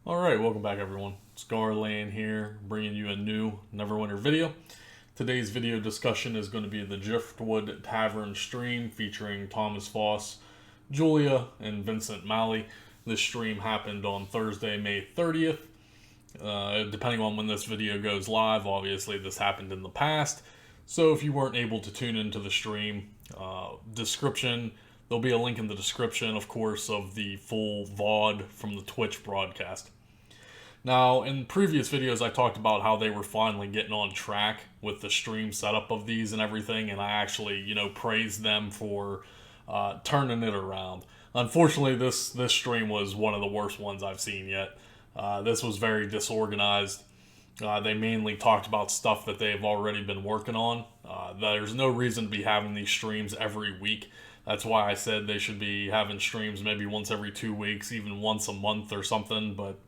Alright, welcome back everyone. Scarlane here, bringing you a new Neverwinter video. Today's video discussion is going to be the Driftwood Tavern stream featuring Thomas Foss, Julia, and Vincent Malley. This stream happened on Thursday, May 30th. Depending on when this video goes live, obviously this happened in the past. So if you weren't able to tune into the stream, there'll be a link in the description, of course, of the full VOD from the Twitch broadcast. Now, in previous videos, I talked about how they were finally getting on track with the stream setup of these and everything, and I actually, praised them for turning it around. Unfortunately, this stream was one of the worst ones I've seen yet. This was very disorganized. They mainly talked about stuff that they've already been working on. There's no reason to be having these streams every week. That's why I said they should be having streams maybe once every 2 weeks, even once a month or something, but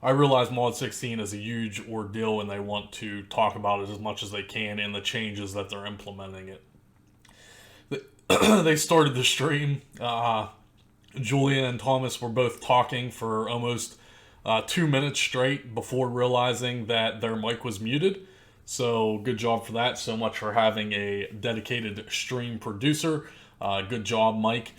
I realize Mod 16 is a huge ordeal and they want to talk about it as much as they can and the changes that they're implementing it. They started the stream. Julia and Thomas were both talking for almost 2 minutes straight before realizing that their mic was muted. So good job for that. So much for having a dedicated stream producer. Good job, Mike.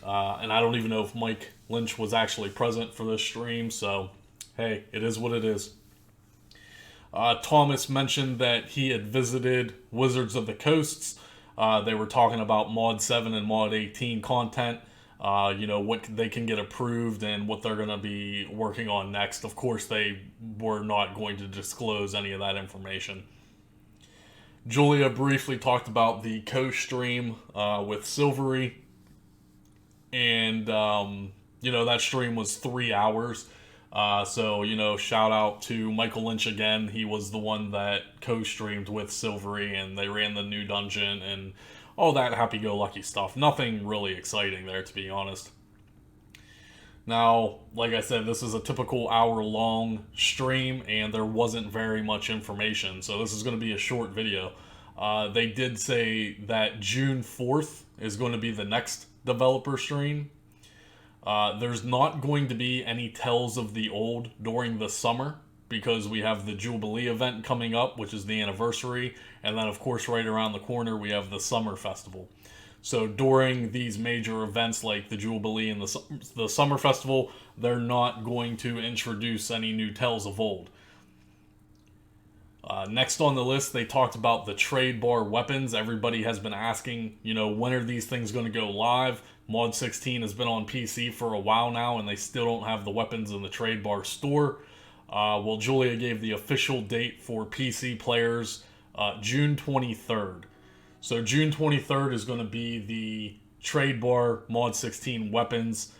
And I don't even know if Mike Lynch was actually present for this stream, so hey, it is what it is. Thomas mentioned that he had visited Wizards of the Coasts. They were talking about Mod 7 and Mod 18 content, what they can get approved and what they're going to be working on next. Of course, they were not going to disclose any of that information. Julia briefly talked about the co-stream with Silvery, and, that stream was 3 hours. So, shout out to Michael Lynch again. He was the one that co-streamed with Silvery, and they ran the new dungeon and all that happy-go-lucky stuff. Nothing really exciting there, to be honest. Now, like I said, this is a typical hour-long stream, and there wasn't very much information, so this is going to be a short video. They did say that June 4th is going to be the next developer stream. There's not going to be any Tales of the Old during the summer because we have the Jubilee event coming up, which is the anniversary, and then of course right around the corner we have the Summer Festival. So during these major events like the Jubilee and the Summer Festival, they're not going to introduce any new Tales of Old. Next on the list, they talked about the Tradebar weapons. Everybody has been asking, when are these things going to go live? Mod 16 has been on PC for a while now, and they still don't have the weapons in the Tradebar store. Well, Julia gave the official date for PC players, June 23rd. So June 23rd is going to be the Tradebar Mod 16 weapons,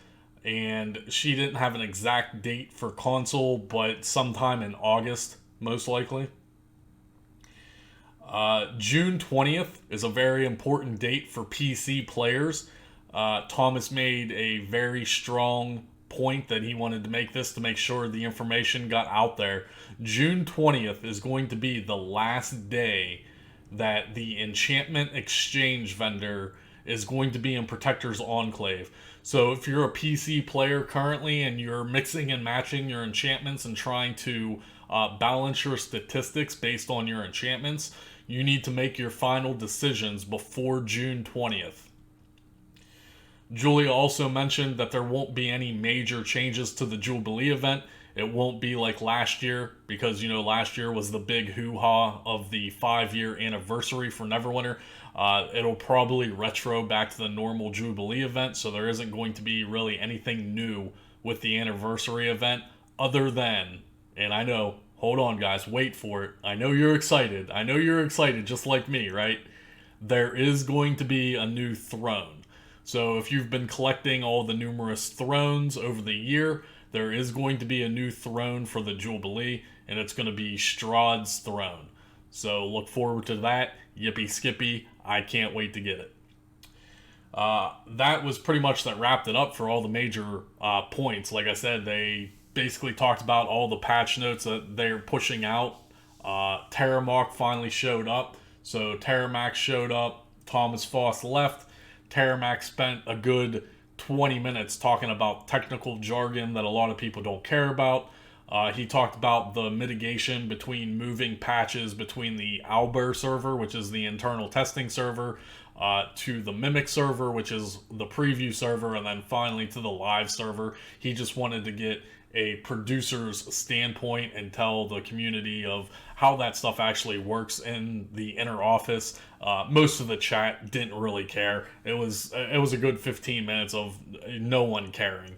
and she didn't have an exact date for console, but sometime in August, most likely. June 20th is a very important date for PC players. Thomas made a very strong point that he wanted to make this to make sure the information got out there. June 20th is going to be the last day that the enchantment exchange vendor is going to be in Protector's Enclave. So if you're a PC player currently and you're mixing and matching your enchantments and trying to balance your statistics based on your enchantments, you need to make your final decisions before June 20th. Julia also mentioned that there won't be any major changes to the Jubilee event. It won't be like last year because, last year was the big hoo-ha of the 5-year anniversary for Neverwinter. It'll probably retro back to the normal Jubilee event, so there isn't going to be really anything new with the anniversary event other than, and I know, hold on guys, wait for it. I know you're excited. I know you're excited just like me, right? There is going to be a new throne. So if you've been collecting all the numerous thrones over the year, there is going to be a new throne for the Jubilee, and it's going to be Strahd's throne. So look forward to that. Yippee skippy, I can't wait to get it. That was pretty much that wrapped it up for all the major points. Like I said, they basically talked about all the patch notes that they're pushing out. Terramok finally showed up. So Terramax showed up, Thomas Foss left. Terramax spent a good 20 minutes talking about technical jargon that a lot of people don't care about. He talked about the mitigation between moving patches between the Albert server, which is the internal testing server, to the Mimic server, which is the preview server, and then finally to the live server. He just wanted to get a producer's standpoint and tell the community of how that stuff actually works in the inner office. Most of the chat didn't really care. It was a good 15 minutes of no one caring.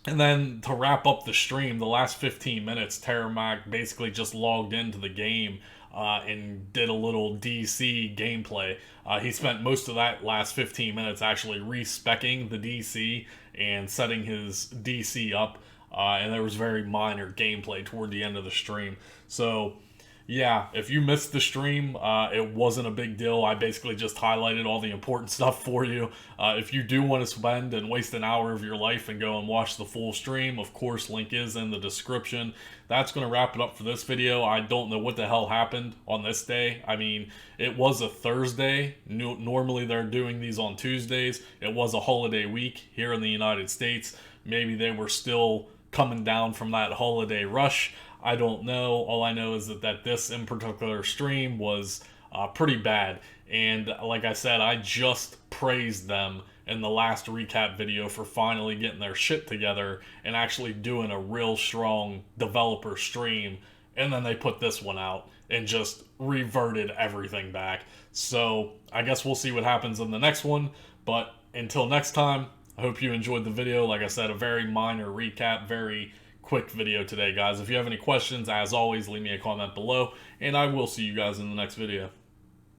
And then to wrap up the stream, the last 15 minutes, Terramac basically just logged into the game and did a little DC gameplay. He spent most of that last 15 minutes actually respecking the DC and setting his DC up, and there was very minor gameplay toward the end of the stream. So yeah, if you missed the stream, it wasn't a big deal. I basically just highlighted all the important stuff for you. If you do want to spend and waste an hour of your life and go and watch the full stream, of course, link is in the description. That's going to wrap it up for this video. I don't know what the hell happened on this day. I mean, it was a Thursday. Normally they're doing these on Tuesdays. It was a holiday week here in the United States. Maybe they were still coming down from that holiday rush. I don't know. All I know is that this in particular stream was pretty bad. And like I said, I just praised them in the last recap video for finally getting their shit together and actually doing a real strong developer stream. And then they put this one out and just reverted everything back. So I guess we'll see what happens in the next one. But until next time, I hope you enjoyed the video. Like I said, a very minor recap, very quick video today, guys. If you have any questions, as always, leave me a comment below, and I will see you guys in the next video.